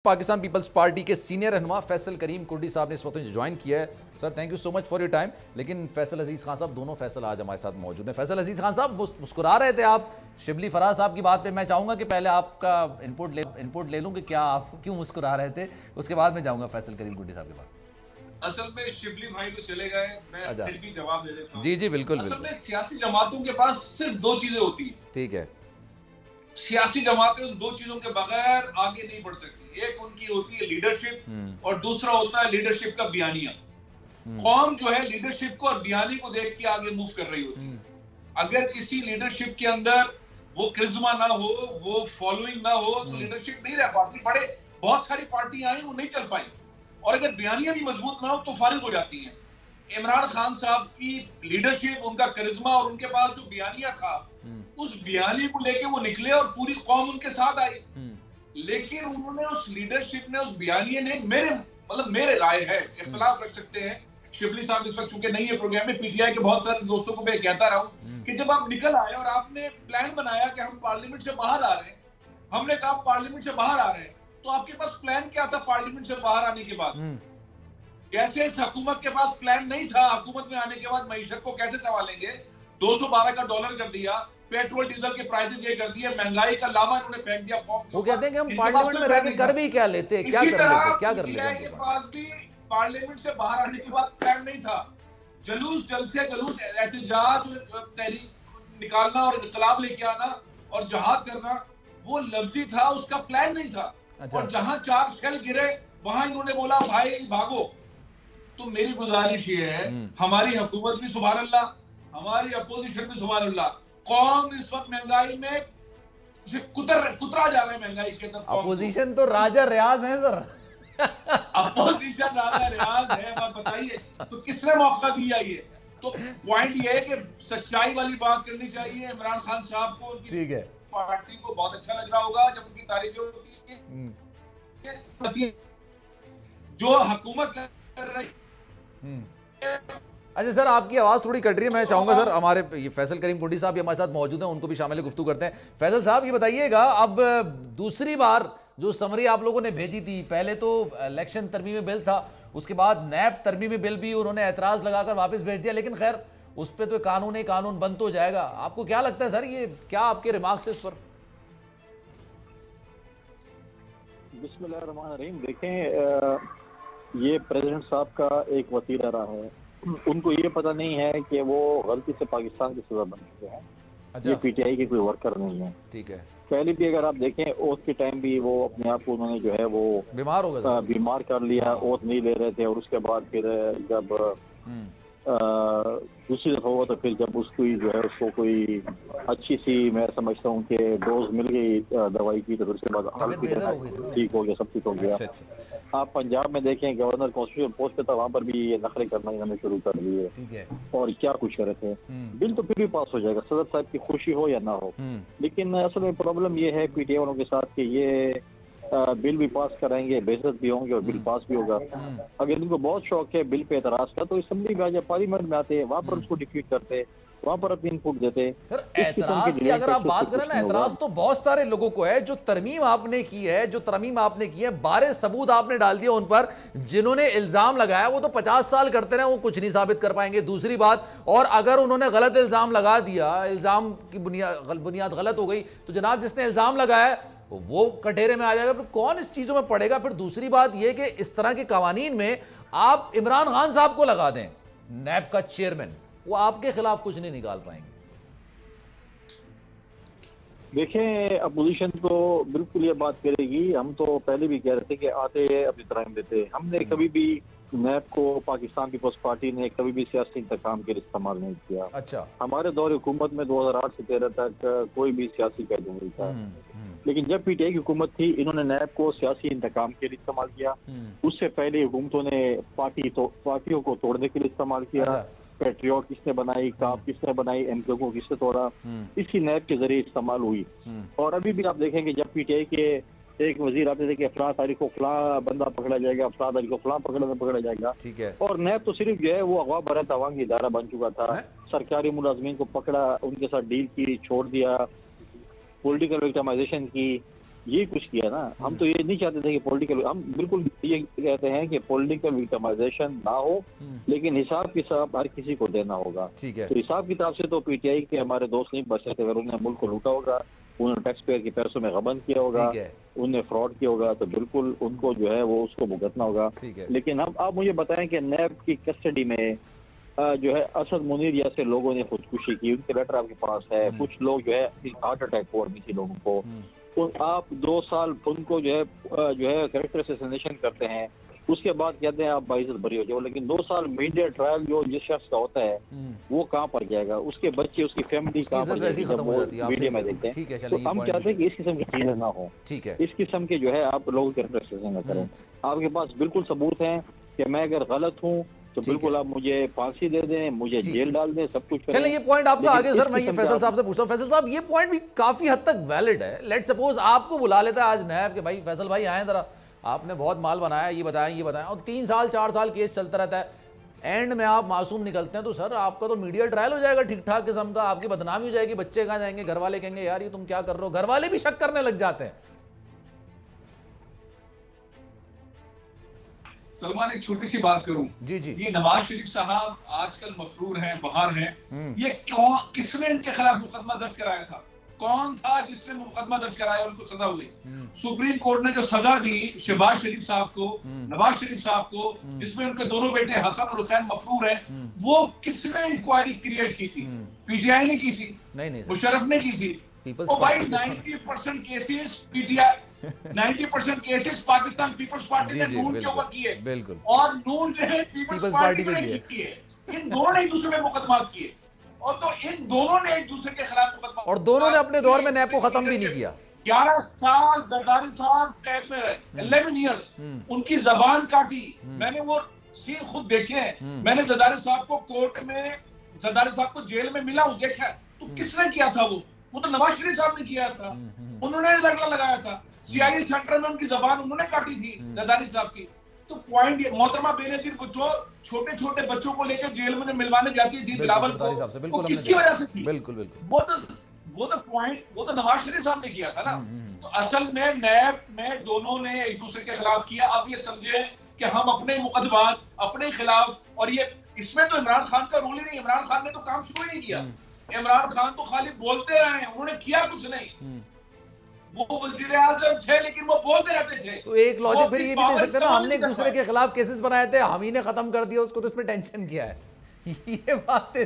Pakistan Peoples party के senior रहनुमा फैसल करीम कुर्डी साहब ने इस वक्त ज्वाइन किया है। Sir thank you so much for your time. लेकिन फैसल अजीज खान साहब, दोनों फैसल आज हमारे साथ मौजूद हैं। फैसल अजीज खान साहब, मुस्कुरा रहे थे आप शिबली फराज साहब की बात पे। मैं चाहूंगा कि पहले आपका इनपुट ले लूं कि क्या आप क्यों मुस्कुरा रहे थे, उसके बाद मैं जाऊंगा फैसल करीम कुर्डी साहब के पास। असल में शिबली भाई तो चले गए, मैं फिर भी जवाब दे देता हूं। जी जी बिल्कुल। असल में सियासी जमातों के पास सिर्फ दो चीजें होती हैं। ठीक है। सियासी जमातें उन दो चीजों के बगैर आगे नहीं बढ़ सकती। एक उनकी होती है लीडरशिप और दूसरा होता है लीडरशिप का बयानिया। कौम जो है लीडरशिप को और बयानी को देख के आगे मूव कर रही होती है। अगर किसी लीडरशिप के अंदर वो क्रिज्मा ना हो, वो फॉलोइंग ना हो, तो लीडरशिप नहीं रह पाती। बहुत सारी पार्टियां आई वो नहीं चल पाई, और अगर बयानिया भी मजबूत ना हो तो फारिग हो जाती हैं। इमरान खान साहब की लीडरशिप, उनका करिश्मा और उनके पास जो बयानिया था, उस बयानी को लेके वो निकले और पूरी कौम उनके साथ आई। लेकिन उन्होंने उस लीडरशिप ने, उस बयानिए ने, मेरे राय है, इख्तलाफ रख सकते हैं, शिबली साहब इस वक्त चूंकि नहीं है प्रोग्राम में, पीटीआई के बहुत सारे दोस्तों को मैं कहता रहा हूं कि जब आप निकल आए और आपने प्लान बनाया कि हम पार्लियामेंट से बाहर आ रहे हैं, हमने कहा पार्लियामेंट से बाहर आ रहे हैं, तो आपके पास प्लान क्या था पार्लियामेंट से बाहर आने के बाद? कैसे इस हुकूमत के पास प्लान नहीं था? हुकूमत में आने के बाद मईशत को कैसे संभालेंगे? 212 का डॉलर कर दिया, पेट्रोल डीजल के प्राइसेस ये कर दिए, महंगाई का लामा इन्होंने फेंक दिया। वो कहते हैं कि हम पार्लियामेंट में रहकर कर भी क्या लेते, क्या कर लेते? के पास भी पार्लियामेंट से बाहर आने के बाद प्लान नहीं था। जुलूस, जलसे जुलूस, एहतजाज, तहरीक निकालना और इनकलाब लेके आना और जहाद करना, वो लफ्जी था, उसका प्लान नहीं था। और जहां 4 शेल गिरे वहां इन्होंने बोला भाई भागो। तो मेरी गुजारिश ये है, हमारी हुकूमत भी सुभान अल्लाह, हमारी अपोजिशन भी सुभान अल्लाह। कौन इस वक्त महंगाई में कुतरा जा रहा है महंगाई के अंदर। अपोजिशन तो राजा रियाज है सर। अपोजिशन राजा रियाज है, आप बताइए तो किसने मौका दिया? ये तो पॉइंट ये है कि सच्चाई वाली बात करनी चाहिए। इमरान खान साहब को, उनकी पार्टी को बहुत अच्छा लग रहा होगा जब उनकी तारीफें होती है जो हुकूमत कर रही। अच्छा सर, आपकी आवाज़ थोड़ी कट रही है। मैं चाहूंगा सर, हमारे ये फैसल करीम कुर्डी साहब भी हमारे साथ मौजूद हैं, उनको भी शामिल गुफ्तगू करते हैं। फैसल साहब ये बताइएगा, अब दूसरी बार जो समरी आप लोगों ने भेजी थी, पहले तो इलेक्शन तरमीमी बिल था, उसके बाद नैब तरमीमी बिल भी उन्होंने एतराज़ लगाकर वापस भेज दिया, लेकिन खैर उस पर तो कानून बंद हो जाएगा। आपको क्या लगता है सर, ये क्या आपके रिमार्क्स है इस पर? बिस्मिल्लाहिर्रहमानिर्रहीम। देखें, ये प्रेसिडेंट साहब का एक वतीरा रहा है। उनको ये पता नहीं है कि वो गलती से पाकिस्तान के सदर बन चुके हैं। ये पीटीआई के कोई वर्कर नहीं है। ठीक है। पहले भी अगर आप देखें, ओथ के टाइम भी वो अपने आप को उन्होंने जो है वो बीमार कर लिया, ओथ नहीं ले रहे थे, और उसके बाद फिर जब दूसरी दफा हुआ तो फिर जब उसको जो है उसको कोई अच्छी सी, मैं समझता हूँ कि डोज मिल गई दवाई की, तो फिर उसके बाद ठीक हो गया, सब ठीक हो गया। आप पंजाब में देखें, गवर्नर कॉन्स्टिट्यूशन पोस्ट पे था, वहाँ पर भी ये नखरे करना इन्होंने शुरू कर दिए और क्या कुछ कर रहे थे। बिल तो फिर भी पास हो जाएगा, सदर साहब की खुशी हो या ना हो। लेकिन असल में प्रॉब्लम ये है पीटीआई वालों के साथ कि ये बिल भी पास कराएंगे, बेइज्जत भी होंगे और बिल पास भी होगा। अगर इनको बहुत शौक है बिल पे एतराज का, तो असेंबली में आ जाए, पार्लियामेंट में आते, वहाँ पर उसको डिफीट करते, वहाँ पर अपनी इनपुट देते। एतराज की अगर आप बात करें ना, एतराज तो बहुत सारे लोगों को है। जो तरमीम आपने की है, बारे सबूत आपने डाल दिया उन पर, जिन्होंने इल्जाम लगाया वो तो 50 साल करते रहे, वो कुछ नहीं साबित कर पाएंगे। दूसरी बात, और अगर उन्होंने गलत इल्जाम लगा दिया, इल्जाम की बुनियाद गलत हो गई, तो जनाब जिसने इल्जाम लगाया वो कटहरे में आ जाएगा, फिर कौन इस चीजों में पड़ेगा? फिर दूसरी बात यह कि इस तरह के कवानीन में आप इमरान खान साहब को लगा दें नैब का चेयरमैन, वो आपके खिलाफ कुछ नहीं निकाल पाएंगे। देखें, अपोजिशन तो बिल्कुल ये बात करेगी। हम तो पहले भी कह रहे थे कि आते अपनी तरह देते। हमने कभी भी नैब को, पाकिस्तान पीपल्स पार्टी ने कभी भी सियासी इंतकाम के लिए इस्तेमाल नहीं किया। अच्छा। हमारे दौर हुकूमत में 2008 से 13 तक कोई भी सियासी कैद नहीं था। लेकिन जब पीटीआई की हुकूमत थी, इन्होंने नैब को सियासी इंतकाम के लिए इस्तेमाल किया। उससे पहले हुकूमतों ने पार्टियों को तोड़ने के लिए इस्तेमाल किया। पेट्रियोट किसने बनाई, काफ किसने बनाई, एमपीओ को किसने तोड़ा, इसी नैब के जरिए इस्तेमाल हुई। और अभी भी आप देखेंगे, जब पीटीआई के एक वजीर आते थे कि फलां तारीख को फलां बंदा पकड़ा जाएगा, फलां तारीख को फलां पकड़ा जाएगा। ठीक है। और नैब तो सिर्फ जो है वो अगवा भरा तवांगी इदारा बन चुका था। सरकारी मुलाजमीन को पकड़ा, उनके साथ डील की, छोड़ दिया, पॉलिटिकल विक्टिमाइजेशन की, ये कुछ किया ना। हम तो ये नहीं चाहते थे कि पॉलिटिकल, हम बिल्कुल ये कहते हैं कि पॉलिटिकल विक्टिमाइजेशन ना हो, लेकिन हिसाब किताब हर किसी को देना होगा। ठीक है। तो हिसाब किताब से तो पीटीआई के हमारे दोस्त नहीं बच सकते। अगर उन्होंने मुल्क को लूटा होगा, उन्होंने टैक्स पेयर के पैसों में गबन किया होगा, उन्हें फ्रॉड किया होगा, तो बिल्कुल उनको जो है वो उसको भुगतना होगा। लेकिन अब आप मुझे बताएं कि नैब की कस्टडी में जो है असद मुनीर जैसे लोगों ने खुदकुशी की, उनके लेटर आपके पास है। कुछ लोग जो है हार्ट अटैक हुआ किसी लोगों को, आप 2 साल उनको जो है कैरेक्टर असैसिनेशन करते हैं, उसके बाद कहते हैं आप बाइज्जत बरी हो जाओ। लेकिन 2 साल मीडिया ट्रायल जो जिस शख्स का होता है वो कहाँ पर जाएगा, उसके बच्चे, उसकी फैमिली कहाँ पर जाएगी जब वो मीडिया में देखते हैं। तो हम चाहते हैं कि इस किस्म की चीजें ना हो। ठीक है, इस किस्म के जो है आप लोगों के कैरेक्टर असैसिनेशन ना करें। आपके पास बिल्कुल सबूत है कि मैं अगर गलत हूँ तो बिल्कुल आप मुझे फांसी दे दें, मुझे जेल डाल दें, सब कुछ करें। चलिए ये पॉइंट आपका आगे सर, मैं ये फैसल साहब से पूछता हूँ। फैसल साहब ये पॉइंट भी काफी हद तक वैलिड है। लेट सपोज आपको बुला लेता है आज नैब के, भाई फैसल भाई आए जरा, आपने बहुत माल बनाया, ये बताएं, और 3 साल 4 साल केस चलता रहता है, एंड में आप मासूम निकलते हैं, तो सर आपका तो मीडिया ट्रायल हो जाएगा ठीक ठाक किस्म का, आपकी बदनामी हो जाएगी, बच्चे कहाँ जाएंगे, घर वाले कहेंगे यार ये तुम क्या कर रहे हो, घर वाले भी शक करने लग जाते हैं। सलमान एक छोटी सी बात करूं, जी जी, ये नवाज शरीफ साहब आजकल मफरूर हैं, बाहर हैं, ये किसने इनके खिलाफ मुकदमा दर्ज कराया था? कौन था जिसने मुकदमा दर्ज कराया, उनको सजा हुई? सुप्रीम कोर्ट ने जो सजा दी शहबाज शरीफ साहब को, नवाज शरीफ साहब को, जिसमें उनके दोनों बेटे हसन और हुसैन मफरूर हैं, वो किसने इंक्वायरी क्रिएट की थी? पीटीआई ने की थी, नहीं मुशर्रफ ने की थी। ओ भाई 90% cases PTI, 90% cases Pakistan Peoples Party ने नून के ऊपर किए, बिल्कुल, और नून ने पीपल्स पार्टी पे किए। इन दोनों ने एक दूसरे पे मुकदमा किए, और तो इन दोनों ने एक दूसरे के खिलाफ मुकदमा, और दोनों ने अपने दौर में नैब को खत्म भी नहीं किया। 11 साल जरदारी साहब कैद में रहे, 11 इयर्स उनकी जबान काटी। मैंने वो सीन खुद देखे हैं। मैंने जरदारी साहब को कोर्ट में, जरदारी साहब को जेल में मिला हूं, देखा। तो किसने किया था? वो तो नवाज शरीफ साहब ने किया था, उन्होंने रगड़ा लगाया था। सीआईडी सेंटर में उनकी जबान उन्होंने काटी थी जरदारी साहब की। तो पॉइंट ये, मोहतरमा बेनजीर जो छोटे छोटे बच्चों को लेकर जेल में मिलवाने जाती थी बिलावल को, वो किसकी वजह से थी? बिल्कुल, वो तो पॉइंट, वो तो नवाज शरीफ साहब ने किया था ना। तो असल में नैब में दोनों ने एक दूसरे के खिलाफ किया। अब ये समझे कि हम अपने मुकदमा अपने खिलाफ, और ये इसमें तो इमरान खान का रोल ही नहीं। इमरान खान ने तो काम शुरू ही नहीं किया। इमरान खान तो खाली बोलते रहे, उन्होंने किया कुछ नहीं। वो वजीर आजम थे लेकिन वो बोलते रहते थे। तो एक लॉजिक फिर ये भी दे सकते हैं ना, हमने एक दूसरे के खिलाफ केसेस बनाए थे, हम ही ने खत्म कर दिया उसको, तो इसमें टेंशन क्या है? ये बात है।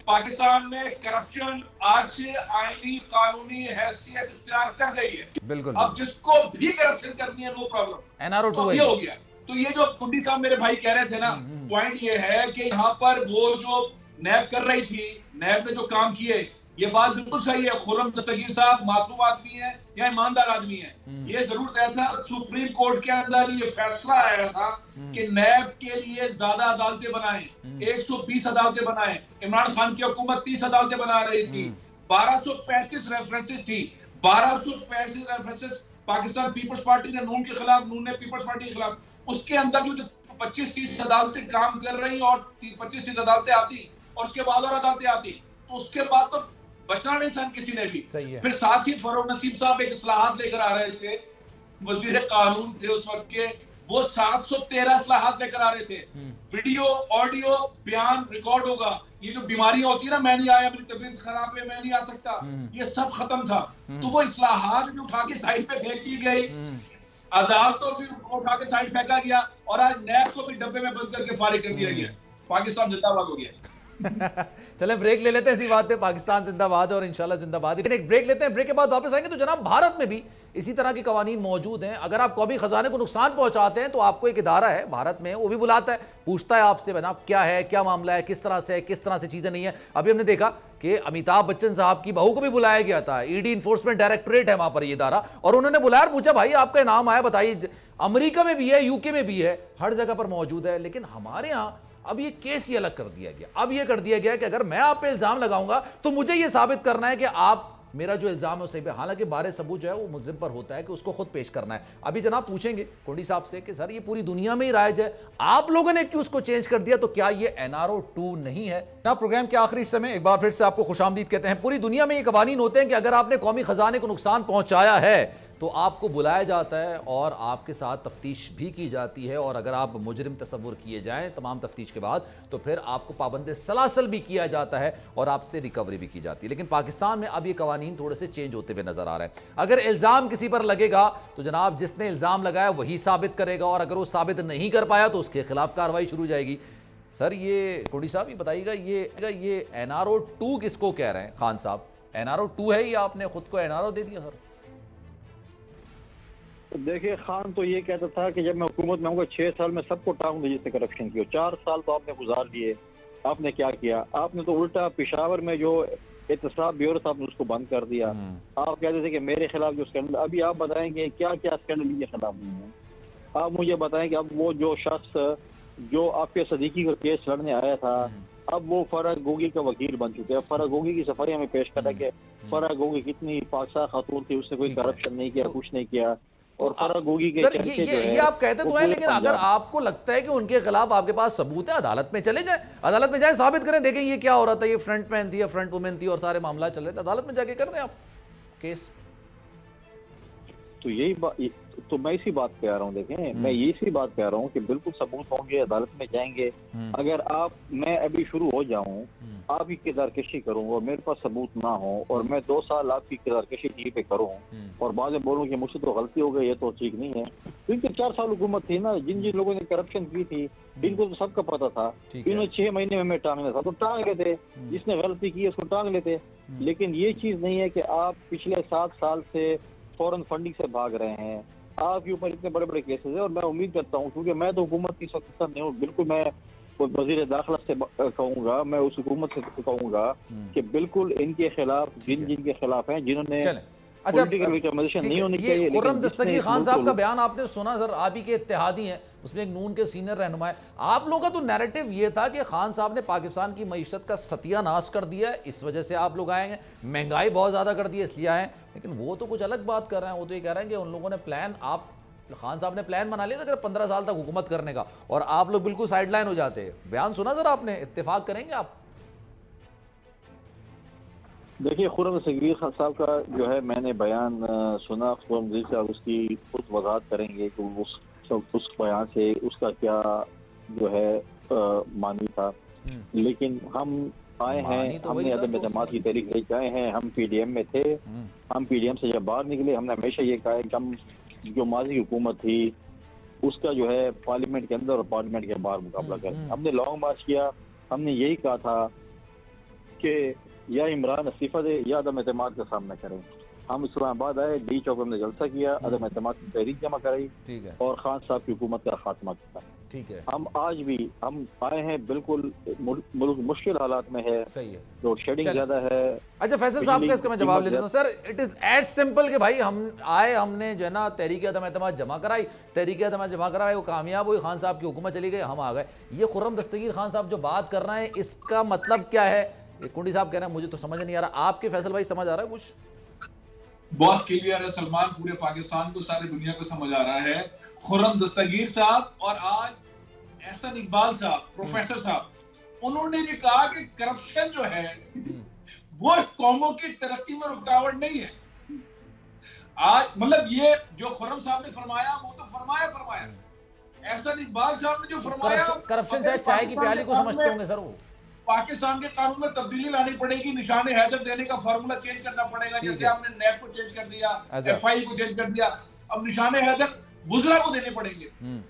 पाकिस्तान में करप्शन आज से आईनी कानूनी हैसियत इख्तियार कर गई है। बिल्कुल। अब जिसको भी करप्शन करनी है, नो प्रॉब्लम, एनआरओ 2 ये हो गया। तो ये जो कुंडी साहब मेरे भाई कह रहे थे ना, पॉइंट ये है कि यहाँ पर वो जो नैब कर रही थी, नैब ने जो काम किए, ये बात बिल्कुल सही है। खुर्रम दस्तगीर साहब मासूम आदमी है या ईमानदार आदमी है, ये जरूर तय था। सुप्रीम कोर्ट के अंदर ये फैसला आया था कि नैब के लिए ज्यादा अदालतें बनाएं, 120 अदालतें बनाएं। इमरान खान की हुकूमत 30 अदालतें बना रही थी, 1235 रेफरेंसेस थी, 1235 रेफरेंसेस पाकिस्तान पीपल्स पार्टी ने नून के खिलाफ, नून ने पीपल्स पार्टी के खिलाफ। उसके अंदर जो 25-30 अदालतें काम कर रही और 25-30 अदालतें आती और उसके बाद और अदालतें आती, तो उसके बाद तो बचना नहीं था किसी ने भी। फिर साथ ही फरोग नसीम साहब एक इस्लाहात लेकर आ रहे थे, वजीर कानून थे उस वक्त के, वो 713 इस्लाहात लेकर आ रहे थे। वीडियो, ऑडियो, बयान रिकॉर्ड होगा। ये जो बीमारियां होती है ना, मैं नहीं आया, मेरी तबीयत खराब है, मैं नहीं आ सकता, ये सब खत्म था। तो वो इस्लाहात भी उठा के साइड पे फेंक दी गई, अदालतों भी उठा के साइड फेंका गया, और आज नैब को भी डब्बे में बंद करके फारिग कर दिया गया। पाकिस्तान जिंदाबाद हो गया। चले ब्रेक ले लेते हैं। ऐसी बात है, पाकिस्तान जिंदाबाद है और इंशाल्लाह जिंदाबाद। लेकिन एक ब्रेक लेते हैं, ब्रेक के बाद वापस आएंगे। तो जनाब भारत में भी इसी तरह की कवानीन मौजूद हैं। अगर आप कौमी खजाने को नुकसान पहुंचाते हैं तो आपको एक इदारा है भारत में, वो भी बुलाता है, पूछता है आपसे जनाब क्या है, क्या मामला है, किस तरह से है, किस तरह से चीजें नहीं है। अभी हमने देखा कि अमिताभ बच्चन साहब की बहू को भी बुलाया गया था, ईडी इन्फोर्समेंट डायरेक्टोरेट है वहां पर ये इदारा, और उन्होंने बुलाया और पूछा भाई आपका नाम आया, बताइए। अमेरिका में भी है, यूके में भी है, हर जगह पर मौजूद है। लेकिन हमारे यहाँ अब ये केस ही अलग कर दिया गया। अब ये कर दिया गया कि अगर मैं आप पे इल्जाम लगाऊंगा तो मुझे ये साबित करना है कि आप मेरा जो इल्जाम है वो सही पे, हालांकि बारे सबूत जो है वो मुल्जिम पर होता है कि उसको खुद पेश करना है। अभी जनाब पूछेंगे कोंडी साहब से कि सर ये पूरी दुनिया में ही राइज है, आप लोगों ने क्यों उसको चेंज कर दिया, तो क्या ये NRO 2 नहीं है? ना प्रोग्राम के आखिरी समय एक बार फिर से आपको खुशामदीद कहते हैं। पूरी दुनिया में ये कवानीन होते हैं कि अगर आपने कौमी खजाने को नुकसान पहुंचाया है तो आपको बुलाया जाता है और आपके साथ तफ्तीश भी की जाती है, और अगर आप मुजरिम तस्वुर किए जाएं तमाम तफ्तीश के बाद तो फिर आपको पाबंद सलासल भी किया जाता है और आपसे रिकवरी भी की जाती है। लेकिन पाकिस्तान में अब ये कवानीन थोड़े से चेंज होते हुए नजर आ रहे हैं। अगर इल्ज़ाम किसी पर लगेगा तो जनाब जिसने इल्ज़ाम लगाया वही साबित करेगा, और अगर वो साबित नहीं कर पाया तो उसके खिलाफ कार्रवाई शुरू हो जाएगी। सर ये कोंडी साहब ये बताइएगा, ये NRO 2 किसको कह रहे हैं खान साहब? NRO 2 है या आपने खुद को NRO दे दिया? सर देखिए, खान तो ये कहता था कि जब मैं हुकूमत में आऊंगा 6 साल में सबको टांग दे जिसने करप्शन की। 4 साल तो आपने गुजार दिए, आपने क्या किया? आपने तो उल्टा पेशावर में जो एहतसाब ब्यूरो था आपने उसको बंद कर दिया। आप कहते थे कि मेरे खिलाफ जो स्कैंडल, अभी आप बताएंगे क्या क्या स्कैंडल के खिलाफ हुए हैं? आप मुझे बताएं कि अब वो जो शख्स जो आपके सदीकी का केस लड़ने आया था, अब वो फराह गोगी का वकील बन चुके हैं। फराह गोगी की सफाई हमें पेश करा कि फराह गोगी कितनी पाकसार खातून थी, उसने कोई करप्शन नहीं किया, कुछ नहीं किया। और फराह गोगी के सर ये आप कहते तो हैं, लेकिन अगर आपको लगता है कि उनके खिलाफ आपके पास सबूत है, अदालत में चले जाए, अदालत में जाए, साबित करें, देखें ये क्या हो रहा था, ये फ्रंट मैन थी या फ्रंट वुमेन थी और सारे मामला चल रहे थे, अदालत में जाके कर दें आप केस। तो यही बात, तो मैं इसी बात कह रहा हूँ। देखें, मैं इसी बात कह रहा हूँ कि बिल्कुल सबूत होंगे, अदालत में जाएंगे। अगर मैं अभी शुरू हो जाऊं, आपकी किरदारकशी करूं और मेरे पास सबूत ना हो, और मैं 2 साल आपकी किरदारकशी टीवी पे करूं और बाद में बोलूं कि मुझसे तो गलती हो गई, ये तो ठीक नहीं है। क्योंकि 4 साल हुकूमत थी ना, जिन जिन लोगों ने करप्शन की थी इनको तो सबका पता था। इन्होंने 6 महीने में हमें टांगना था तो टांग लेते, जिसने गलती की उसको टांग लेते। लेकिन ये चीज नहीं है कि आप पिछले 7 साल से फॉरेन फंडिंग से भाग रहे हैं। आपके ऊपर इतने बड़े बड़े केसेस है, और मैं उम्मीद करता हूँ, क्योंकि मैं तो हुकूमत की सदस्य नहीं हूँ, बिल्कुल मैं वजीर दाखिला से कहूँगा, मैं उस हुकूमत से कहूँगा कि बिल्कुल इनके खिलाफ जिनके खिलाफ हैं, जिन्होंने अच्छा, नहीं होनी चाहिए। खुर्रम दस्तगीर खान साहब का बयान आपने सुना सर, आप ही के इत्तेहादी हैं, उसमें एक नून के सीनियर रहनुमा है। आप लोगों का तो नैरेटिव ये था कि खान साहब ने पाकिस्तान की मईशत का सत्यानाश कर दिया है, इस वजह से आप लोग आएंगे, महंगाई बहुत ज्यादा कर दी है इसलिए आए। लेकिन वो तो कुछ अलग बात कर रहे हैं, वो तो ये कह रहे हैं कि उन लोगों ने प्लान, खान साहब ने प्लान बना लिया था 15 साल तक हुकूमत करने का, और आप लोग बिल्कुल साइडलाइन हो जाते हैं। बयान सुना सर आपने, इत्तेफाक करेंगे आप? देखिए, खुर्रम दस्तगीर खान साहब का जो है मैंने बयान सुना। खुर्रम दस्तगीर साहब उसकी खुद वजाहत करेंगे कि उस बयान से उसका क्या जो है मानी था। लेकिन हम आए हैं, तो हमने अदम एतमाद की तहरीक लेके आए हैं, हम PDM में थे। हम PDM से जब बाहर निकले, हमने हमेशा ये कहा है कि हम जो माजी की हुकूमत थी उसका जो है पार्लियामेंट के अंदर और पार्लियामेंट के बाहर मुकाबला करें। हमने लॉन्ग मार्च किया, हमने यही कहा था कि या इमरान इस्तीफा दे या अदम एतमाद का सामना करें। हम इस्लामाबाद आए, डी चौक में जलसा किया, अदम एतमाद की तहरीक जमा कराई और खान साहब की हुकूमत का खात्मा किया। ठीक है, हम आज भी हम आए हैं, बिल्कुल मुल्क मुश्किल हालात में है, सही है, लोड शेडिंग ज्यादा है। अच्छा फैसल साहब का इसका मैं जवाब ले लेता हूँ sir. It is as simple कि भाई हम आए, हमने जो है ना तहरीक अदम एतमाद जमा कराई, तहरीक अदम जमा कराई, वो कामयाब हुई, खान साहब की हुकूमत चली गई, हम आ गए। ये खुर्रम दस्तगीर खान साहब जो बात कर रहे हैं, इसका मतलब क्या है? ये कुंडी साहब कह रहे हैं मुझे तो समझ नहीं आ रहा, आपके फैसल भाई समझ आ रहा है कुछ? बहुत क्लियर है सलमान, पूरे पाकिस्तान को, सारी दुनिया को समझ आ रहा है। खुर्रम दस्तगीर साहब और आज एहसन इकबाल साहब, प्रोफेसर साहब, उन्होंने भी कहा कि करप्शन जो है वो कौमों की तरक्की में रुकावट नहीं है। आज मतलब ये जो खुर्रम साहब ने फरमाया वो तो फरमाया। एहसन इकबाल साहब ने जो फरमाया, करप्शन शायद चाय की प्याली को समझते होंगे सर। वो पाकिस्तान के कानून में तब्दीली लानी पड़ेगी, निशान हैदर देने का फार्मूला चेंज करना पड़ेगा। जैसे आपने नैब को चेंज कर दिया, FI को चेंज कर दिया, अब निशान हैदर बुजरा को देने पड़ेंगे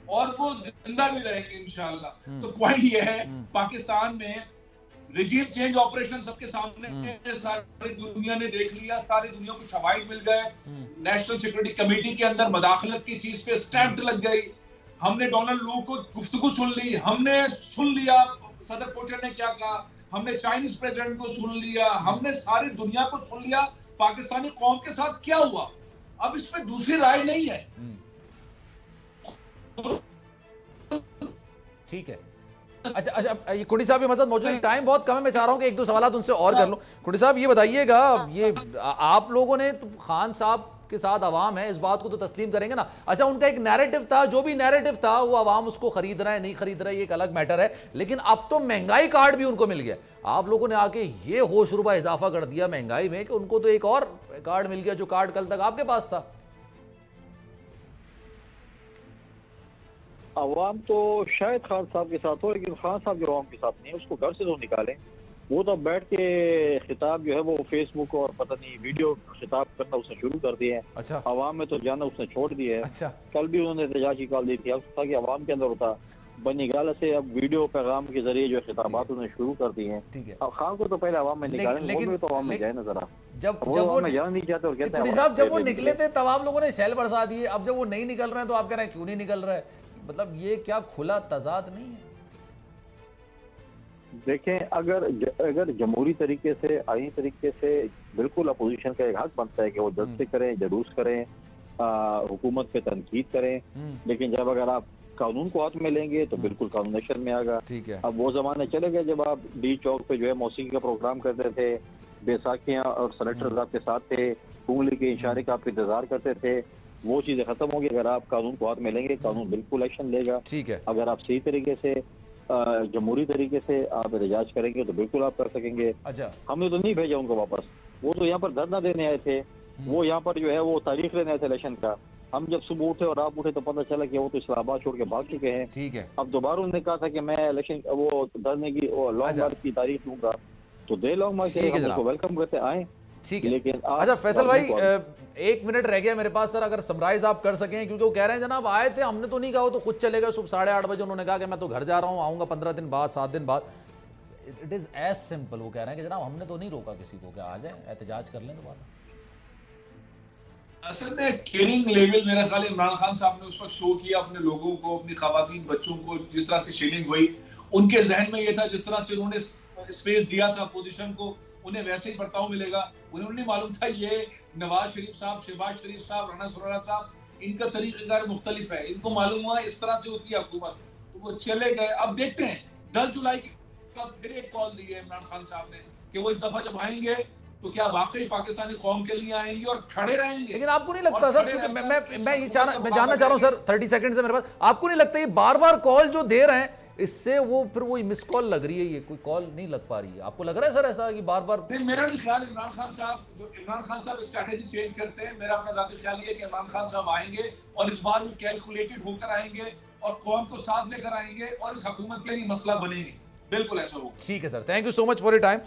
और वो जिंदा भी रहेंगे इंशाअल्लाह। तो पॉइंट ये है, पाकिस्तान में रिजीम चेंज ऑपरेशन सबके सामने, सारी दुनिया ने देख लिया, सारी दुनिया को शवाहिद मिल गए। नेशनल सिक्योरिटी कमेटी के अंदर मदाखलत की चीज पे स्टैंप लग गई। हमने डोनाल्ड लू को गुफ्तगू सुन ली, हमने सुन लिया सदर पोचर ने क्या कहा, हमने चाइनीज प्रेसिडेंट को सुन लिया, हमने सारी दुनिया को सुन लिया, पाकिस्तानी कौम के साथ क्या हुआ। अब इसमें दूसरी राय नहीं है। ठीक है, अच्छा, ये कुंडी साहब भी मसद मौजूद है, टाइम बहुत कम है, मैं चाह रहा हूँ कि एक दो सवाल उनसे और कर लूँ। कुंडी साहब ये बताइएगा, ये आप लोगों ने तो खान साहब के साथ अवाम है, इस बात को तो तस्लीम करेंगे ना। अच्छा, उनका एक नैरेटिव था, जो भी नैरेटिव था वो अवाम उसको खरीद रहा है नहीं खरीद रहा है ये एक अलग मैटर है, लेकिन अब तो महंगाई कार्ड भी उनको मिल गया। आप लोगों ने आके ये होश रुबा इजाफा कर दिया महंगाई में कि उनको तो एक और कार्ड मिल गया, जो कार्ड कल तक आपके पास था। अवाम तो शायद खान साहब के साथ हो, लेकिन खान साहब जो अवाम के साथ नहीं है उसको घर से तो निकालें। वो तो बैठ के खिताब जो है वो फेसबुक और पता नहीं वीडियो खिताब करना उसने शुरू कर दिए हैं। अच्छा, अवाम में तो जाना उसने छोड़ दिया है। अच्छा, कल भी उन्होंने एहतजाज की कॉल दी थी, अब था कि अवाम के अंदर होता बनी गाला से अब वीडियो पैगाम के जरिए जो खिताबात उन्होंने शुरू कर दिए हैं। ठीक है, अब खान को तो पहले अवाम में निकालें, लेकिन तो अवाम में जाए ना जरा। जब वो में जाना नहीं चाहते और कहते हैं साहब जब वो निकले थे तब आप लोगों ने शैल बरसा दिए, अब जब वो नहीं निकल रहे हैं तो आप कह रहे हैं क्यों नहीं निकल रहा है? मतलब ये क्या खुला तजाद नहीं है? देखें, अगर जमहूरी तरीके से, आईनी तरीके से बिल्कुल अपोजिशन का एक हक बनता है कि वो जलसे करें, जुलूस करें, हुकूमत पे तनकीद करें, लेकिन जब अगर आप कानून को हाथ में लेंगे तो बिल्कुल कानून नशर में आएगा। ठीक है, अब वो जमाने चले गए जब आप डी चौक पे जो है मौसीकी का प्रोग्राम करते थे, बैसाखियां और सेनेटर्स आपके साथ थे, उंगली के इशारे का आप इंतजार करते थे, वो चीजें खत्म होगी। अगर आप कानून को हाथ में लेंगे, कानून बिल्कुल एक्शन लेगा। ठीक है, अगर आप सही तरीके से जमहूरी तरीके से आप एहतजाज करेंगे तो बिल्कुल आप कर सकेंगे। अच्छा, हमने तो नहीं भेजा उनको वापस, वो तो यहाँ पर धरना देने आए थे, वो यहाँ पर जो है वो तारीख लेने आए थे इलेक्शन का। हम जब सुबह उठे और आप उठे तो पता चला कि वो तो इस्लामाबाद छोड़ के भाग चुके हैं। ठीक है, अब दोबारा उन्होंने कहा था कि मैं इलेक्शन वो धरने की लॉन्ग मार्च की तारीख दूंगा, तो दे लॉन्ग मार्च को वेलकम करते आए। ठीक है, लेकिन अच्छा फैसल भाई, 1 मिनट रह गया मेरे पास सर, अगर समराइज आप कर सकें, क्योंकि वो कह रहे हैं जनाब आए थे, हमने तो नहीं कहा, वो तो खुद चले गए सुबह 8:30 बजे। उन्होंने कहा कि मैं तो घर जा रहा हूँ, आऊंगा 15 दिन बाद, 7 दिन बाद। It is as simple. वो कह रहे हैं कि जनाब हमने तो नहीं रोका किसी को, क्या आ जाए एहतजाज कर लें दोबारा। असल में केयरिंग लेवल मेरा ख्याल इमरान खान साहब ने उस वक्त शो किया अपने लोगों को, अपनी खवातीन बच्चों को, जिस तरह की शेयरिंग हुई उनके जहन में ये था, जिस तरह से उन्होंने स्पेस दिया था अपोजिशन को, उन्हें वैसे ही बर्ताव मिलेगा। उन्हें नहीं मालूम था ये नवाज शरीफ साहब, शहबाज शरीफ साहब, राना सरोरा साहब, इनका तरीक़ेकार मुख्तलिफ है। इनको मालूम हुआ इस तरह से होती है हुकूमत, तो वो चले गए। अब देखते हैं 10 जुलाई की फिर एक कॉल दी है इमरान खान साहब ने कि वो इस दफा जब आएंगे तो क्या वाकई पाकिस्तानी कौम के लिए आएंगे और खड़े रहेंगे। लेकिन आपको नहीं लगता सर, क्योंकि मैं ये जानना चाह रहा हूं सर, 30 सेकंड से मेरे पास, आपको नहीं लगता ये बार बार कॉल जो दे रहे हैं इससे वो फिर वो मिस कॉल लग रही है, ये कोई कॉल नहीं लग पा रही है? आपको लग रहा है सर ऐसा कि बार बार? नहीं, मेरा भी ख्याल इमरान खान साहब स्ट्रैटेजी चेंज करते हैं। मेरा अपना जाती ख्याल ये है कि इमरान खान साहब आएंगे और इस बार वो कैलकुलेटेड होकर आएंगे और कौम को साथ लेकर आएंगे और इस हुकूमत के लिए मसला बनेंगे। बिल्कुल ऐसा होगा। ठीक है sir, thank you so much for your time.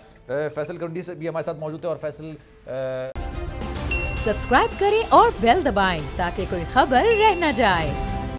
Faisal कुंडी से भी हमारे साथ मौजूद है। और फैसल सब्सक्राइब करें और बेल दबाएं ताकि कोई खबर रह न जाए।